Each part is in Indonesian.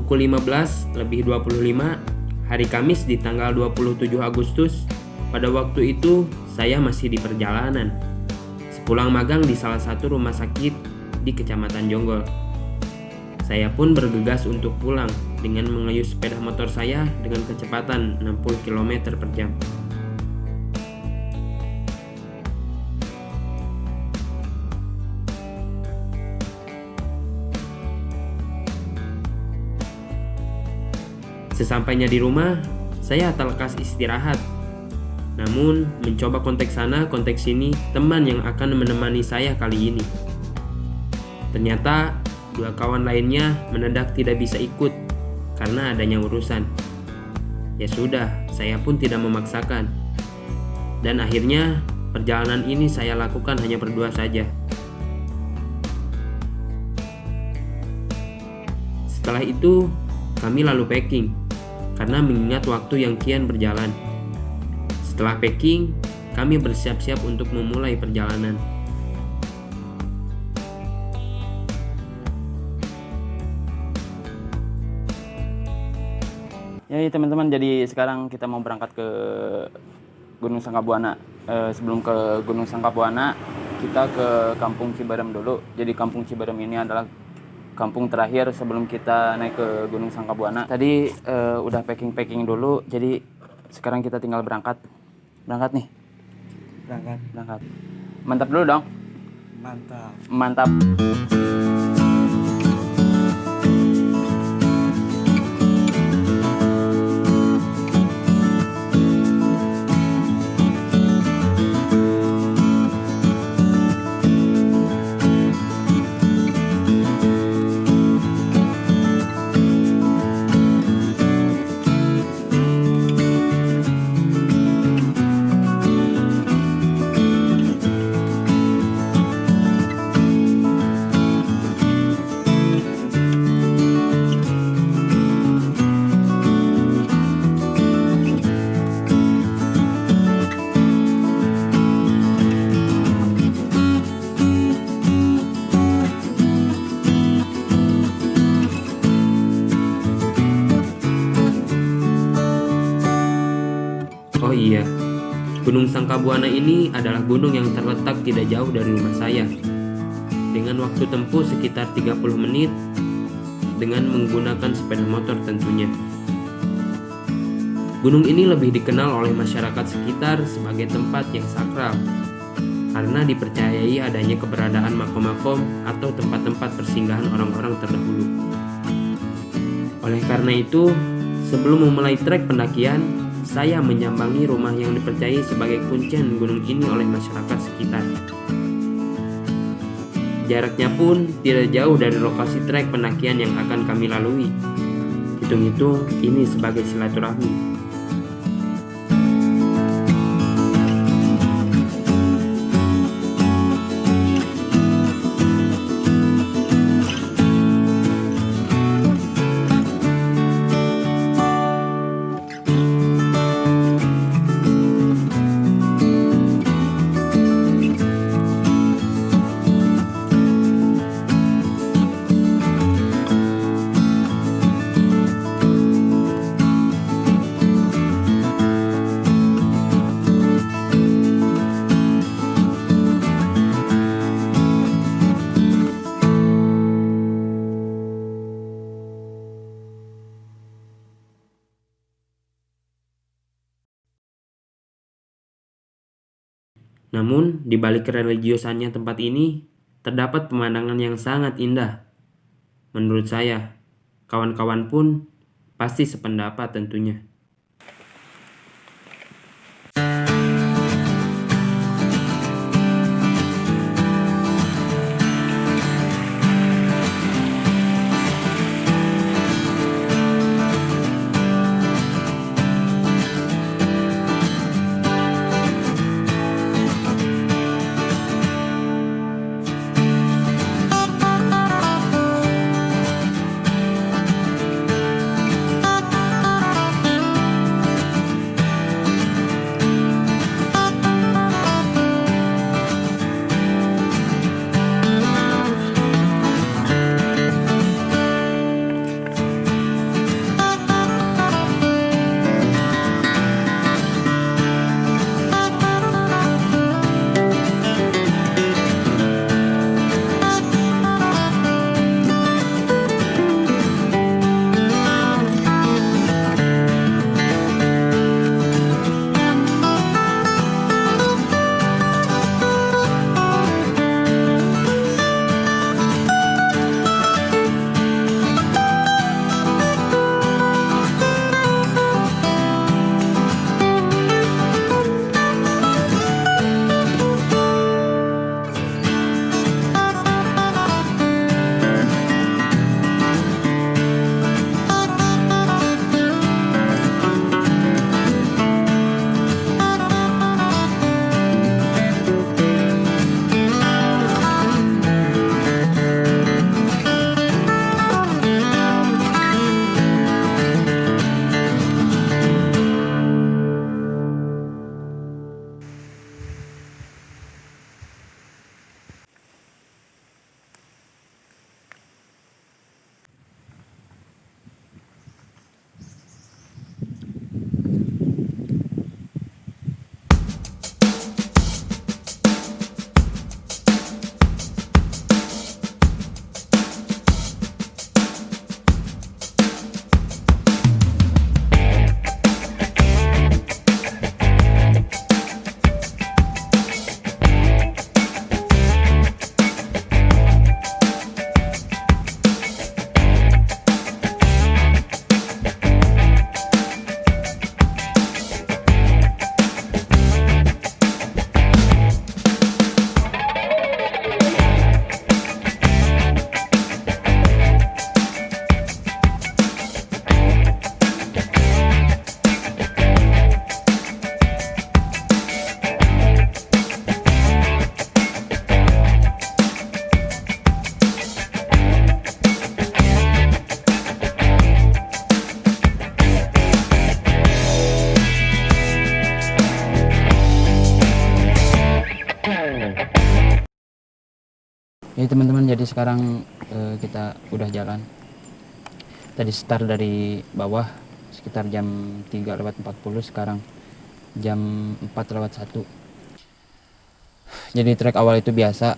pukul 15 lebih 25 hari Kamis di tanggal 27 Agustus. Pada waktu itu saya masih di perjalanan, sepulang magang di salah satu rumah sakit di Kecamatan Jonggol. Saya pun bergegas untuk pulang dengan mengayuh sepeda motor saya dengan kecepatan 60 km per jam. Sesampainya di rumah, saya tak lekas istirahat. Namun, mencoba kontak sana, kontak sini, teman yang akan menemani saya kali ini. Ternyata, dua kawan lainnya mendadak tidak bisa ikut karena adanya urusan. Ya sudah, saya pun tidak memaksakan. Dan akhirnya, perjalanan ini saya lakukan hanya berdua saja. Setelah itu, kami lalu packing karena mengingat waktu yang kian berjalan. Setelah packing, kami bersiap-siap untuk memulai perjalanan. Ya teman-teman, jadi sekarang kita mau berangkat ke Gunung Sangkabuana. Sebelum ke Gunung Sangkabuana, kita ke Kampung Ciberem dulu. Jadi Kampung Ciberem ini adalah kampung terakhir sebelum kita naik ke Gunung Sangkabuana. Tadi udah packing dulu, jadi sekarang kita tinggal berangkat nih. Berangkat. Mantap dulu dong. Mantap. Oh iya, Gunung Sangkabuana ini adalah gunung yang terletak tidak jauh dari rumah saya. Dengan waktu tempuh sekitar 30 menit dengan menggunakan sepeda motor tentunya. Gunung ini lebih dikenal oleh masyarakat sekitar sebagai tempat yang sakral karena dipercayai adanya keberadaan makom-makom atau tempat-tempat persinggahan orang-orang terdahulu. Oleh karena itu, sebelum memulai trek pendakian, saya menyambangi rumah yang dipercayai sebagai kuncian gunung ini oleh masyarakat sekitar. Jaraknya pun tidak jauh dari lokasi trek pendakian yang akan kami lalui. Hitung-hitung ini sebagai silaturahmi. Namun, di balik kereligiusannya tempat ini, terdapat pemandangan yang sangat indah. Menurut saya, kawan-kawan pun pasti sependapat tentunya. Jadi teman-teman, jadi sekarang kita udah jalan. Tadi start dari bawah sekitar jam 3:40, sekarang jam 4:01. Jadi trek awal itu biasa,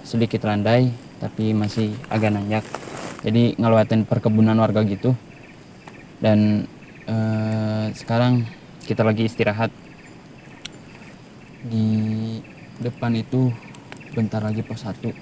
sedikit landai tapi masih agak nanjak. Jadi ngelewatin perkebunan warga gitu. Dan sekarang kita lagi istirahat. Di depan itu bentar lagi pos 1.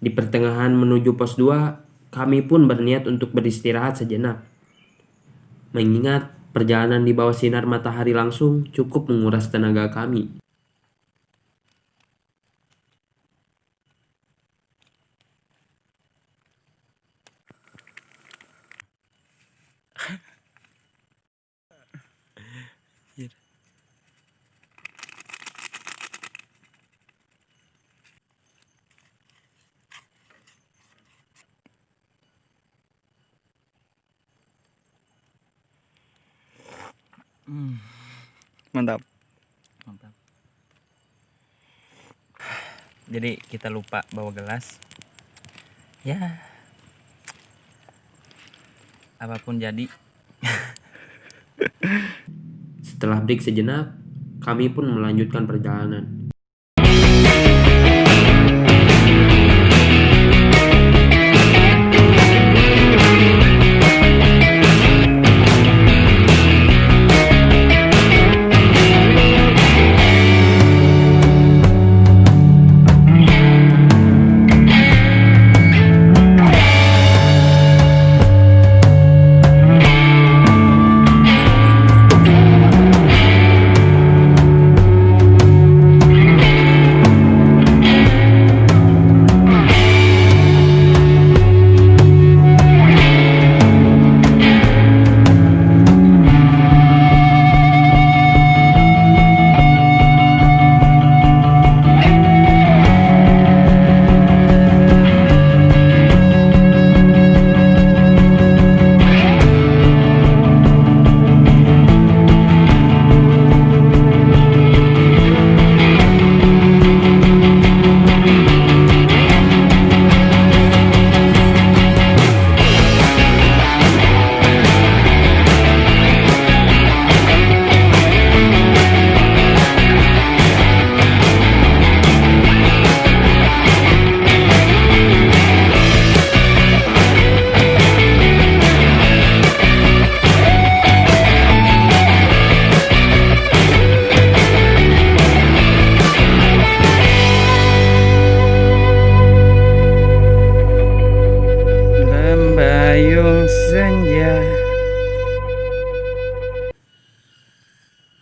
Di pertengahan menuju pos 2, kami pun berniat untuk beristirahat sejenak. Mengingat perjalanan di bawah sinar matahari langsung cukup menguras tenaga kami. Mantap. Jadi kita lupa bawa gelas. Ya, apapun jadi. Setelah break sejenak, kami pun melanjutkan perjalanan.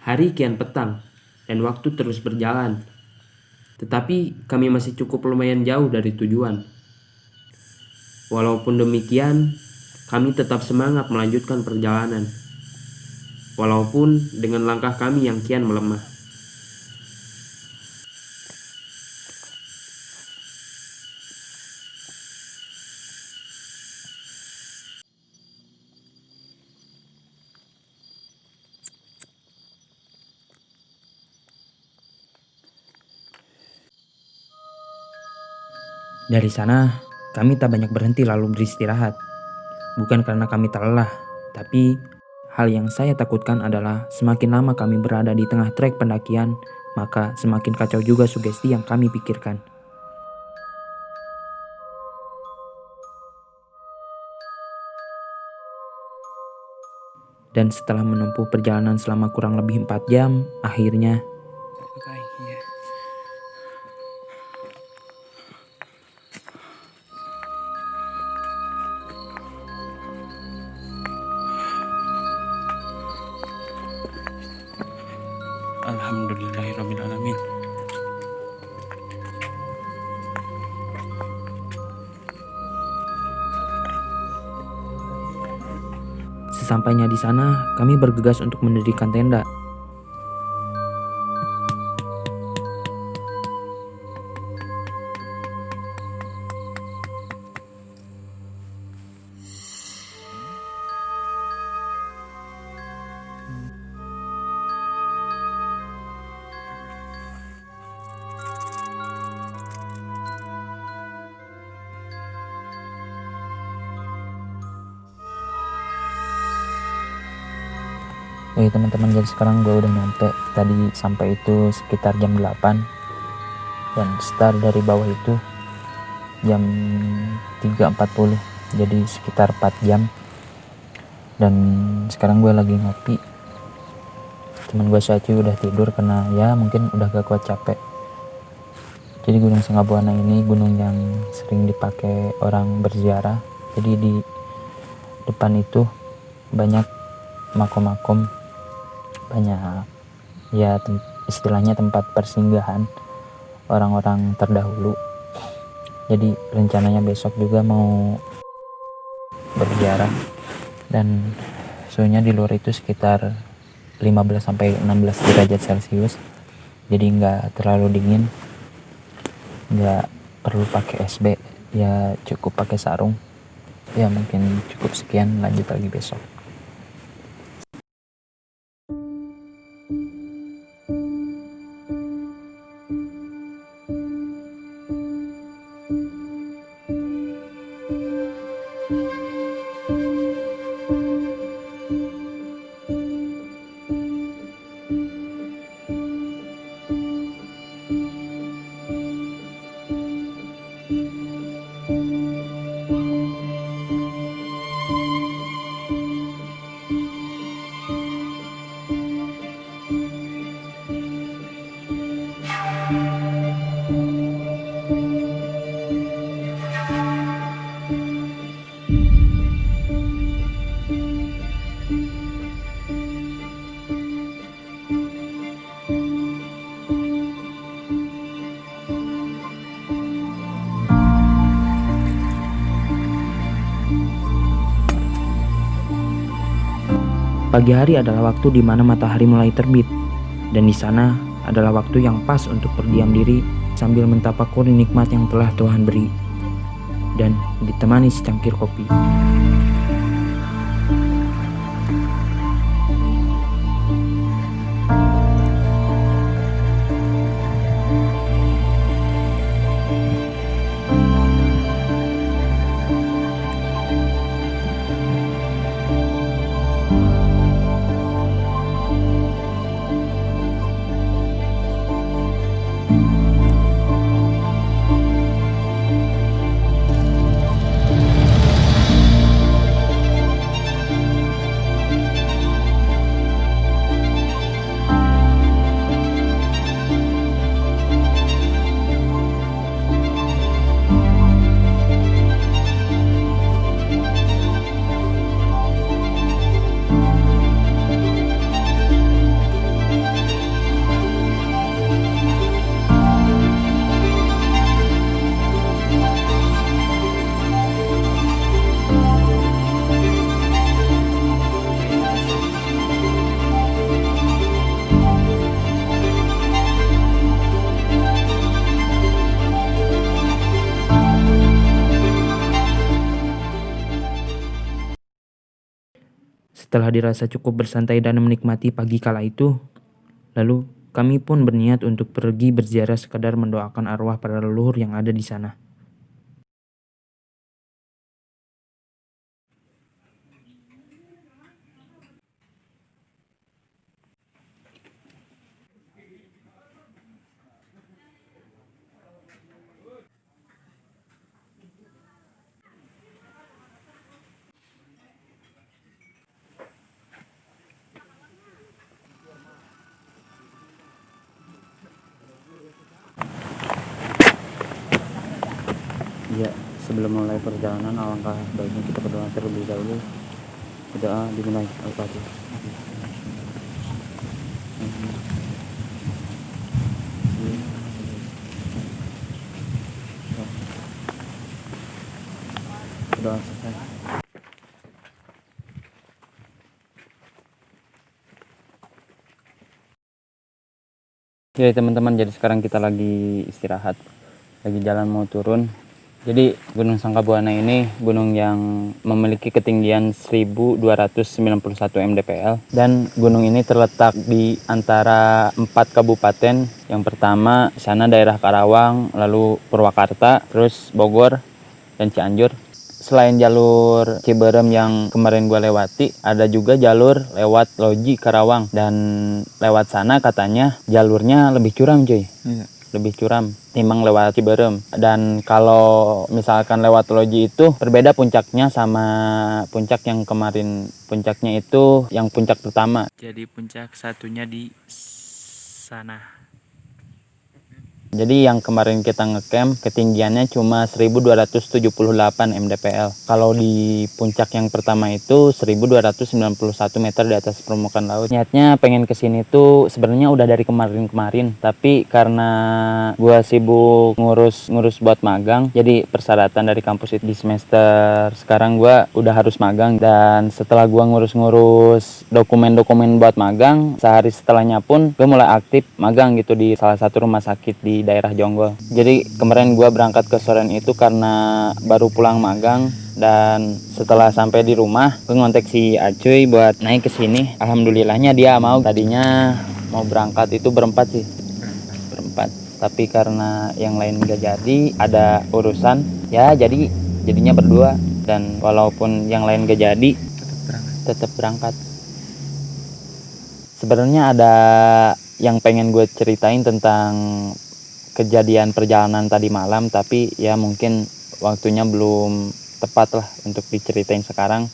Hari kian petang, dan waktu terus berjalan. Tetapi kami masih cukup lumayan jauh dari tujuan. Walaupun demikian, kami tetap semangat melanjutkan perjalanan. Walaupun dengan langkah kami yang kian melemah. Dari sana, kami tak banyak berhenti lalu beristirahat. Bukan karena kami tak lelah, tapi hal yang saya takutkan adalah semakin lama kami berada di tengah trek pendakian, maka semakin kacau juga sugesti yang kami pikirkan. Dan setelah menempuh perjalanan selama kurang lebih 4 jam, akhirnya Alhamdulillahirrabbilalamin. sesampainya di sana, kami bergegas untuk mendirikan tenda. Oke teman-teman, jadi sekarang gue udah nyampe. Tadi sampai itu sekitar jam 8 dan start dari bawah itu jam 3.40, jadi sekitar 4 jam. Dan sekarang gue lagi ngopi. Teman gue Syaci udah tidur karena ya mungkin udah gak kuat capek. Jadi Gunung Sanggabuana ini gunung yang sering dipakai orang berziarah. Jadi di depan itu banyak makom-makom, banyak ya istilahnya tempat persinggahan orang-orang terdahulu. Jadi rencananya besok juga mau berziarah, dan suhunya di luar itu sekitar 15-16 derajat Celcius, jadi nggak terlalu dingin, nggak perlu pakai SB, ya cukup pakai sarung. Ya mungkin cukup sekian, lanjut lagi besok. Pagi hari adalah waktu di mana matahari mulai terbit, dan di sana adalah waktu yang pas untuk berdiam diri sambil mentapakuri nikmat yang telah Tuhan beri, dan ditemani secangkir kopi. Setelah dirasa cukup bersantai dan menikmati pagi kala itu, lalu kami pun berniat untuk pergi berziarah sekadar mendoakan arwah para leluhur yang ada di sana. Sebelum mulai perjalanan, alangkah baiknya kita berdoa terlebih dahulu. Doa dimulai. Al-Fatihah. Doa selesai. Ya teman-teman, jadi sekarang kita lagi istirahat, lagi jalan mau turun. Jadi Gunung Sangkabuana ini gunung yang memiliki ketinggian 1291 mdpl, dan gunung ini terletak di antara 4 kabupaten. Yang pertama sana daerah Karawang, lalu Purwakarta, terus Bogor dan Cianjur. Selain jalur Ciberem yang kemarin gua lewati, ada juga jalur lewat Loji Karawang, dan lewat sana katanya jalurnya lebih curam cuy. Lebih curam timbang lewat Ciberem. Dan kalau misalkan lewat Loji itu berbeda puncaknya sama puncak yang kemarin. Puncaknya itu yang puncak pertama. Jadi puncak satunya di sana. Jadi yang kemarin kita ngecamp ketinggiannya cuma 1278 mdpl. Kalau di puncak yang pertama itu 1291 meter di atas permukaan laut. Niatnya pengen kesini tuh sebenarnya udah dari kemarin-kemarin, tapi karena gua sibuk ngurus buat magang, jadi persyaratan dari kampus itu di semester sekarang gua udah harus magang. Dan setelah gua ngurus dokumen-dokumen buat magang, sehari setelahnya pun gua mulai aktif magang gitu di salah satu rumah sakit di daerah Jonggol. Jadi kemarin gue berangkat ke Soreang itu karena baru pulang magang, dan setelah sampai di rumah gue ngontek si Acuy buat naik ke sini. Alhamdulillahnya dia mau. Tadinya mau berangkat itu berempat sih, berempat. Tapi karena yang lain gak jadi, ada urusan, ya jadinya berdua. Dan walaupun yang lain gak jadi, tetap berangkat. Sebenarnya ada yang pengen gue ceritain tentang kejadian perjalanan tadi malam, tapi ya mungkin waktunya belum tepat lah untuk diceritain sekarang.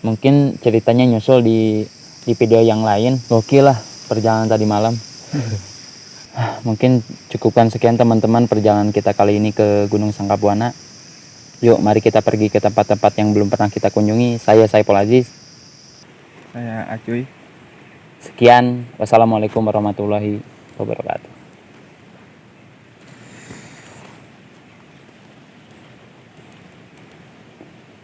Mungkin ceritanya nyusul di video yang lain. Gokil lah perjalanan tadi malam. Mungkin cukupkan sekian teman-teman perjalanan kita kali ini ke Gunung Sangkabuana. Yuk mari kita pergi ke tempat-tempat yang belum pernah kita kunjungi. Saya Saiful Aziz. Saya Acuy. Sekian, wassalamualaikum warahmatullahi wabarakatuh.